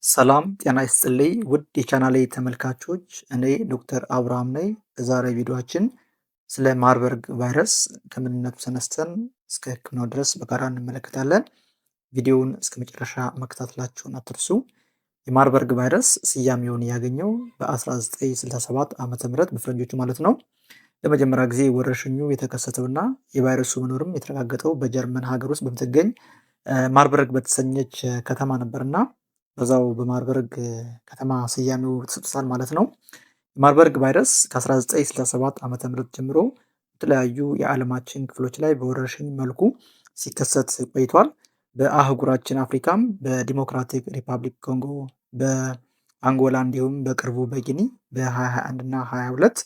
ሰላም ጤና ይስጥልኝ ውድ የቻናሌ ተመልካቾች፣ እኔ ዶክተር አብርሃም ነኝ። በዛሬ ቪዲዮአችን ስለ ማርበርግ ቫይረስ ከምንነቱ ተነስተን እስከ ሕክምናው ድረስ በጋራ እንመለከታለን። ቪዲዮውን እስከ መጨረሻ መከታተላችሁን አትርሱ። የማርበርግ ቫይረስ ስያሜውን ያገኘው በ1967 ዓ.ም በፈረንጆቹ ማለት ነው። ለመጀመሪያ ጊዜ ወረርሽኙ የተከሰተውና የቫይረሱ መኖርም የተረጋገጠው በጀርመን ሀገር ውስጥ በምትገኝ ማርበርግ በተሰኘች ከተማ ነበርና በዛው በማርበርግ ከተማ ስያሜው ተሰጥቶታል ማለት ነው። የማርበርግ ቫይረስ ከ1967 ዓ.ም ጀምሮ የተለያዩ የዓለማችን ክፍሎች ላይ በወረርሽኝ መልኩ ሲከሰት ቆይቷል። በአህጉራችን አፍሪካም በዲሞክራቲክ ሪፐብሊክ ኮንጎ፣ በአንጎላ እንዲሁም በቅርቡ በጊኒ በ2021 እና 22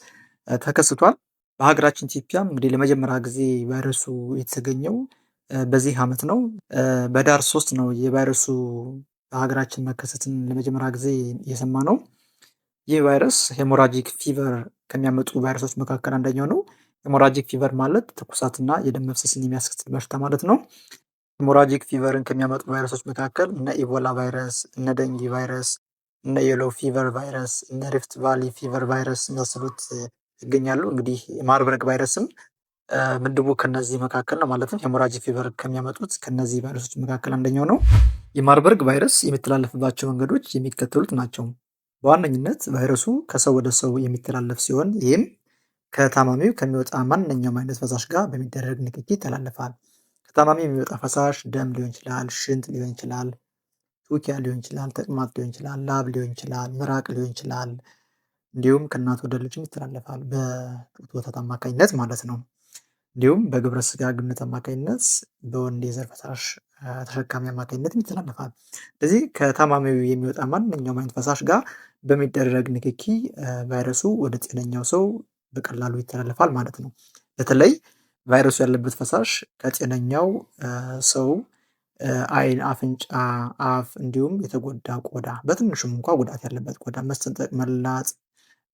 ተከስቷል። በሀገራችን ኢትዮጵያም እንግዲህ ለመጀመሪያ ጊዜ ቫይረሱ የተገኘው በዚህ ዓመት ነው። በዳር 3 ነው የቫይረሱ በሀገራችን መከሰትን ለመጀመሪያ ጊዜ የሰማ ነው። ይህ ቫይረስ ሄሞራጂክ ፊቨር ከሚያመጡ ቫይረሶች መካከል አንደኛው ነው። ሄሞራጂክ ፊቨር ማለት ትኩሳትና የደም መፍሰስን የሚያስከትል በሽታ ማለት ነው። ሄሞራጂክ ፊቨርን ከሚያመጡ ቫይረሶች መካከል እነ ኢቦላ ቫይረስ፣ እነ ደንጊ ቫይረስ፣ እነ የሎ ፊቨር ቫይረስ፣ እነ ሪፍት ቫሊ ፊቨር ቫይረስ የመሳሰሉት ይገኛሉ። እንግዲህ የማርበርግ ቫይረስም ምድቡ ከነዚህ መካከል ነው ማለት ነው። ሄሞራጂክ ፊቨር ከሚያመጡት ከነዚህ ቫይረሶች መካከል አንደኛው ነው። የማርበርግ ቫይረስ የሚተላለፍባቸው መንገዶች የሚከተሉት ናቸው። በዋነኝነት ቫይረሱ ከሰው ወደ ሰው የሚተላለፍ ሲሆን ይህም ከታማሚው ከሚወጣ ማንኛውም አይነት ፈሳሽ ጋር በሚደረግ ንክኪ ይተላለፋል። ከታማሚው የሚወጣ ፈሳሽ ደም ሊሆን ይችላል፣ ሽንት ሊሆን ይችላል፣ ትውኪያ ሊሆን ይችላል፣ ተቅማጥ ሊሆን ይችላል፣ ላብ ሊሆን ይችላል፣ ምራቅ ሊሆን ይችላል። እንዲሁም ከእናት ወደ ልጅም ይተላለፋል በጡት ወተት አማካኝነት ማለት ነው። እንዲሁም በግብረ ስጋ ግንኙነት አማካኝነት በወንድ የዘር ፈሳሽ ተሸካሚ አማካኝነት ይተላለፋል። ስለዚህ ከታማሚው የሚወጣ ማንኛውም አይነት ፈሳሽ ጋር በሚደረግ ንክኪ ቫይረሱ ወደ ጤነኛው ሰው በቀላሉ ይተላለፋል ማለት ነው። በተለይ ቫይረሱ ያለበት ፈሳሽ ከጤነኛው ሰው አይን፣ አፍንጫ፣ አፍ እንዲሁም የተጎዳ ቆዳ በትንሹም እንኳ ጉዳት ያለበት ቆዳ መሰንጠቅ፣ መላጥ፣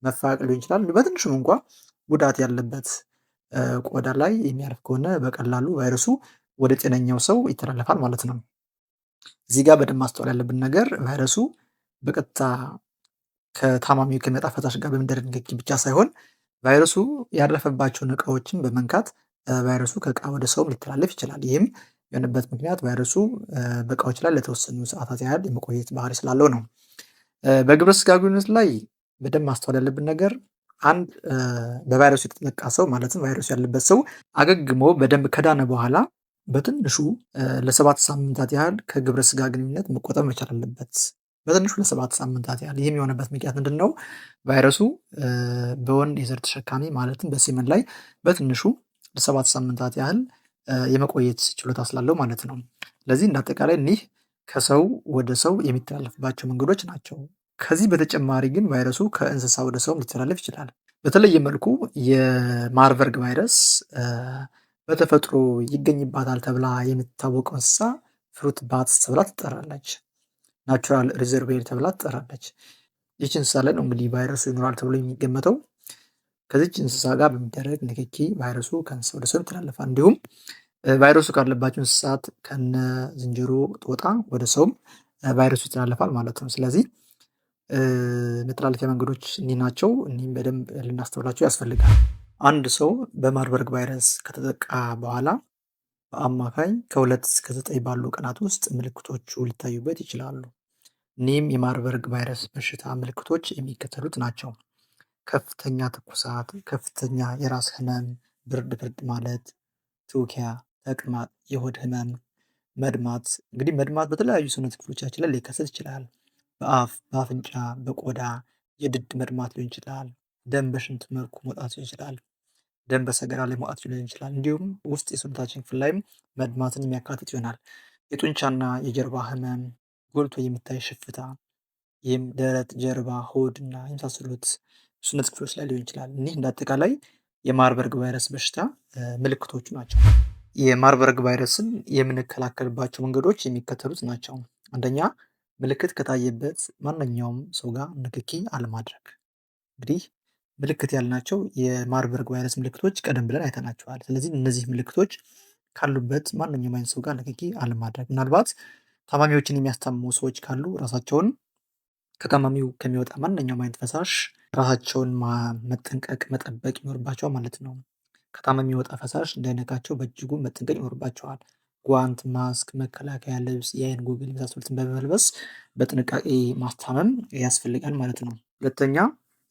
መፋቅ ሊሆን ይችላል። በትንሹም እንኳ ጉዳት ያለበት ቆዳ ላይ የሚያርፍ ከሆነ በቀላሉ ቫይረሱ ወደ ጤነኛው ሰው ይተላለፋል ማለት ነው። እዚህ ጋር በደንብ ማስተዋል ያለብን ነገር ቫይረሱ በቀጥታ ከታማሚው ከሚመጣ ፈሳሽ ጋር በሚደረግ ንክኪ ብቻ ሳይሆን ቫይረሱ ያረፈባቸውን እቃዎችን በመንካት ቫይረሱ ከእቃ ወደ ሰውም ሊተላለፍ ይችላል። ይህም የሆነበት ምክንያት ቫይረሱ በእቃዎች ላይ ለተወሰኑ ሰዓታት ያህል የመቆየት ባህሪ ስላለው ነው። በግብረ ስጋ ግንኙነት ላይ በደንብ ማስተዋል ያለብን ነገር አንድ በቫይረሱ የተጠቃ ሰው ማለትም ቫይረሱ ያለበት ሰው አገግሞ በደንብ ከዳነ በኋላ በትንሹ ለ7 ሳምንታት ያህል ከግብረ ስጋ ግንኙነት መቆጠብ መቻል አለበት። በትንሹ ለ7 ሳምንታት ያህል። ይህም የሆነበት ምክንያት ምንድን ነው? ቫይረሱ በወንድ የዘር ተሸካሚ ማለትም በሴመን ላይ በትንሹ ለ7 ሳምንታት ያህል የመቆየት ችሎታ ስላለው ማለት ነው። ስለዚህ እንዳጠቃላይ እኒህ ከሰው ወደ ሰው የሚተላለፍባቸው መንገዶች ናቸው። ከዚህ በተጨማሪ ግን ቫይረሱ ከእንስሳ ወደ ሰው ሊተላለፍ ይችላል። በተለየ መልኩ የማርበርግ ቫይረስ በተፈጥሮ ይገኝባታል ተብላ የምትታወቀው እንስሳ ፍሩት ባትስ ተብላ ትጠራለች። ናቹራል ሪዘርቬር ተብላ ትጠራለች። ይህች እንስሳ ላይ ነው እንግዲህ ቫይረሱ ይኖራል ተብሎ የሚገመተው። ከዚች እንስሳ ጋር በሚደረግ ንክኪ ቫይረሱ ከእንስሳ ወደ ሰው ይተላለፋል። እንዲሁም ቫይረሱ ካለባቸው እንስሳት ከነ ዝንጀሮ፣ ጦጣ ወደ ሰውም ቫይረሱ ይተላለፋል ማለት ነው። ስለዚህ መተላለፊያ መንገዶች እኒህ ናቸው። እኒህም በደንብ ልናስተውላቸው ያስፈልጋል። አንድ ሰው በማርበርግ ቫይረስ ከተጠቃ በኋላ በአማካኝ ከ2 እስከ 9 ባሉ ቀናት ውስጥ ምልክቶቹ ሊታዩበት ይችላሉ። እኒህም የማርበርግ ቫይረስ በሽታ ምልክቶች የሚከተሉት ናቸው። ከፍተኛ ትኩሳት፣ ከፍተኛ የራስ ህመም፣ ብርድ ብርድ ማለት፣ ትውኪያ፣ ተቅማጥ፣ የሆድ ህመም፣ መድማት። እንግዲህ መድማት በተለያዩ ሰውነት ክፍሎቻችን ላይ ሊከሰት ይችላል። በአፍ፣ በአፍንጫ፣ በቆዳ የድድ መድማት ሊሆን ይችላል። ደም በሽንት መልኩ መውጣት ሊሆን ይችላል። ደም በሰገራ ላይ መውጣት ሊሆን ይችላል። እንዲሁም ውስጥ የሰውነታችን ክፍል ላይም መድማትን የሚያካትት ይሆናል። የጡንቻና የጀርባ ህመም፣ ጎልቶ የሚታይ ሽፍታ፣ ይህም ደረት፣ ጀርባ፣ ሆድና የመሳሰሉት ሰውነት ክፍሎች ላይ ሊሆን ይችላል። እኒህ እንዳጠቃላይ የማርበርግ ቫይረስ በሽታ ምልክቶቹ ናቸው። የማርበርግ ቫይረስን የምንከላከልባቸው መንገዶች የሚከተሉት ናቸው። አንደኛ፣ ምልክት ከታየበት ማንኛውም ሰው ጋር ንክኪ አለማድረግ። እንግዲህ ምልክት ያልናቸው የማርበርግ ቫይረስ ምልክቶች ቀደም ብለን አይተናቸዋል። ስለዚህ እነዚህ ምልክቶች ካሉበት ማንኛውም አይነት ሰው ጋር ንክኪ አለማድረግ። ምናልባት ታማሚዎችን የሚያስታምሙ ሰዎች ካሉ ራሳቸውን ከታማሚው ከሚወጣ ማንኛውም አይነት ፈሳሽ ራሳቸውን መጠንቀቅ መጠበቅ ይኖርባቸዋል ማለት ነው። ከታማሚ የሚወጣ ፈሳሽ እንዳይነካቸው በእጅጉ መጠንቀቅ ይኖርባቸዋል። ጓንት፣ ማስክ፣ መከላከያ ልብስ፣ የአይን ጎግል የመሳሰሉትን በመልበስ በጥንቃቄ ማስታመም ያስፈልጋል ማለት ነው። ሁለተኛ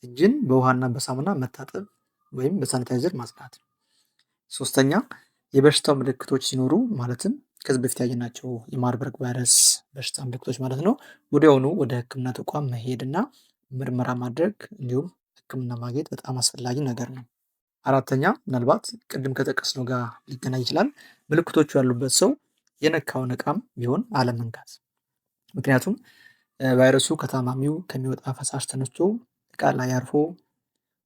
እጅን በውሃና በሳሙና መታጠብ ወይም በሳኒታይዘር ማጽዳት። ሶስተኛ የበሽታው ምልክቶች ሲኖሩ ማለትም ከዚህ በፊት ያየናቸው የማርበርግ ቫይረስ በሽታ ምልክቶች ማለት ነው ወዲያውኑ ወደ ሕክምና ተቋም መሄድ እና ምርመራ ማድረግ እንዲሁም ሕክምና ማግኘት በጣም አስፈላጊ ነገር ነው። አራተኛ ምናልባት ቅድም ከጠቀስነው ጋር ሊገናኝ ይችላል። ምልክቶቹ ያሉበት ሰው የነካውን እቃም ቢሆን አለመንካት። ምክንያቱም ቫይረሱ ከታማሚው ከሚወጣ ፈሳሽ ተነስቶ እቃ ላይ አርፎ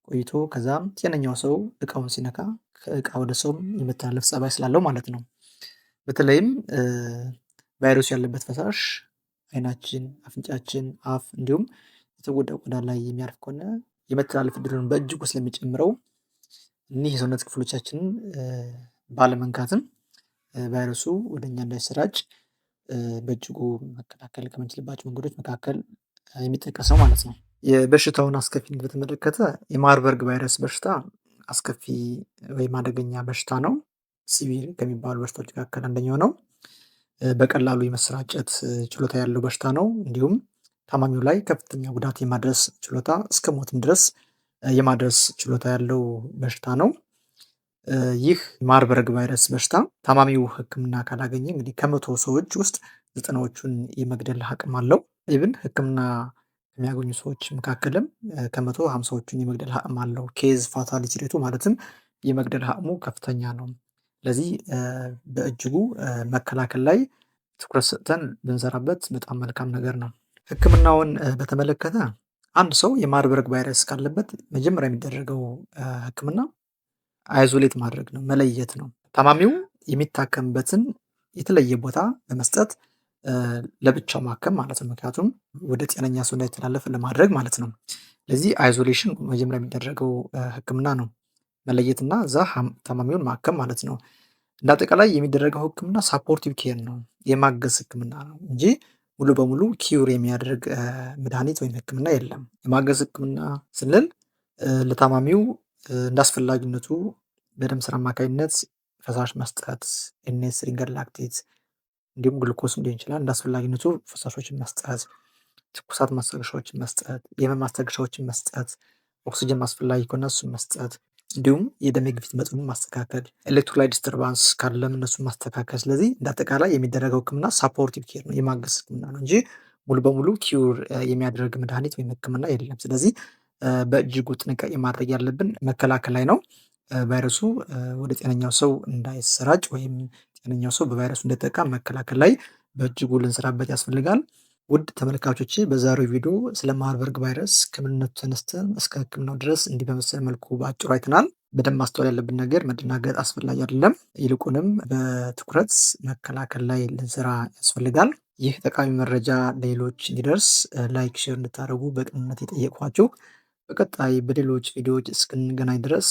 ቆይቶ ከዛም ጤነኛው ሰው እቃውን ሲነካ ከእቃ ወደ ሰው የመተላለፍ ጸባይ ስላለው ማለት ነው። በተለይም ቫይረሱ ያለበት ፈሳሽ አይናችን፣ አፍንጫችን፣ አፍ እንዲሁም የተጎዳ ቆዳ ላይ የሚያርፍ ከሆነ የመተላለፍ ዕድሉን በእጅጉ ስለሚጨምረው እኒህ የሰውነት ክፍሎቻችንን ባለመንካትም ቫይረሱ ወደ እኛ እንዳይሰራጭ በእጅጉ መከላከል ከምንችልባቸው መንገዶች መካከል የሚጠቀስ ነው ማለት ነው። የበሽታውን አስከፊነት በተመለከተ የማርበርግ ቫይረስ በሽታ አስከፊ ወይም አደገኛ በሽታ ነው። ሲቪር ከሚባሉ በሽታዎች መካከል አንደኛው ነው። በቀላሉ የመሰራጨት ችሎታ ያለው በሽታ ነው። እንዲሁም ታማሚው ላይ ከፍተኛ ጉዳት የማድረስ ችሎታ እስከ ሞትም ድረስ የማድረስ ችሎታ ያለው በሽታ ነው። ይህ ማርበርግ ቫይረስ በሽታ ታማሚው ሕክምና ካላገኘ እንግዲህ ከመቶ ሰዎች ውስጥ 90ዎቹን የመግደል አቅም አለው። ኢቭን ሕክምና ከሚያገኙ ሰዎች መካከልም ከመቶ 50ዎቹን የመግደል አቅም አለው። ኬዝ ፋታሊቲ ሬቱ ማለትም የመግደል አቅሙ ከፍተኛ ነው። ለዚህ በእጅጉ መከላከል ላይ ትኩረት ሰጥተን ብንሰራበት በጣም መልካም ነገር ነው። ሕክምናውን በተመለከተ አንድ ሰው የማርበርግ ቫይረስ ካለበት መጀመሪያ የሚደረገው ሕክምና አይዞሌት ማድረግ ነው፣ መለየት ነው። ታማሚው የሚታከምበትን የተለየ ቦታ በመስጠት ለብቻው ማከም ማለት ነው። ምክንያቱም ወደ ጤነኛ ሰው እንዳይተላለፍ ለማድረግ ማለት ነው። ለዚህ አይዞሌሽን መጀመሪያ የሚደረገው ሕክምና ነው፣ መለየትና እዛ ታማሚውን ማከም ማለት ነው። እንደ አጠቃላይ የሚደረገው ሕክምና ሳፖርቲቭ ኬር ነው፣ የማገዝ ሕክምና ነው እንጂ ሙሉ በሙሉ ኪውር የሚያደርግ መድኃኒት ወይም ሕክምና የለም። የማገዝ ሕክምና ስንል ለታማሚው እንደ አስፈላጊነቱ በደም ስር አማካኝነት ፈሳሽ መስጠት፣ ኤንኤስ፣ ሪንገር ላክቴት እንዲሁም ግሉኮስም ሊሆን ይችላል። እንደ አስፈላጊነቱ ፈሳሾችን መስጠት፣ ትኩሳት ማስታገሻዎችን መስጠት፣ የህመም ማስታገሻዎችን መስጠት፣ ኦክሲጅን አስፈላጊ ከሆነ እሱን መስጠት፣ እንዲሁም የደም ግፊት መጠኑን ማስተካከል፣ ኤሌክትሮላይት ዲስተርባንስ ካለም እነሱን ማስተካከል። ስለዚህ እንደ አጠቃላይ የሚደረገው ሕክምና ሳፖርቲቭ ኬር ነው፣ የማገዝ ሕክምና ነው እንጂ ሙሉ በሙሉ ኪውር የሚያደርግ መድኃኒት ወይም ሕክምና የለም። ስለዚህ በእጅጉ ጥንቃቄ ማድረግ ያለብን መከላከል ላይ ነው። ቫይረሱ ወደ ጤነኛው ሰው እንዳይሰራጭ ወይም ጤነኛው ሰው በቫይረሱ እንዳይጠቃ መከላከል ላይ በእጅጉ ልንሰራበት ያስፈልጋል። ውድ ተመልካቾቼ በዛሬው ቪዲዮ ስለ ማርበርግ ቫይረስ ከምንነቱ ተነስተን እስከ ሕክምናው ድረስ እንዲህ በመሰለ መልኩ በአጭሩ አይተናል። በደንብ ማስተዋል ያለብን ነገር መደናገጥ አስፈላጊ አይደለም። ይልቁንም በትኩረት መከላከል ላይ ልንሰራ ያስፈልጋል። ይህ ጠቃሚ መረጃ ለሌሎች እንዲደርስ ላይክ፣ ሼር እንድታደርጉ በቅንነት የጠየቅኳችሁ። በቀጣይ በሌሎች ቪዲዮዎች እስክንገናኝ ድረስ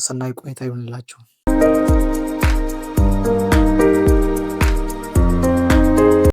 ሰናይ ቆይታ ይሁንላችሁ።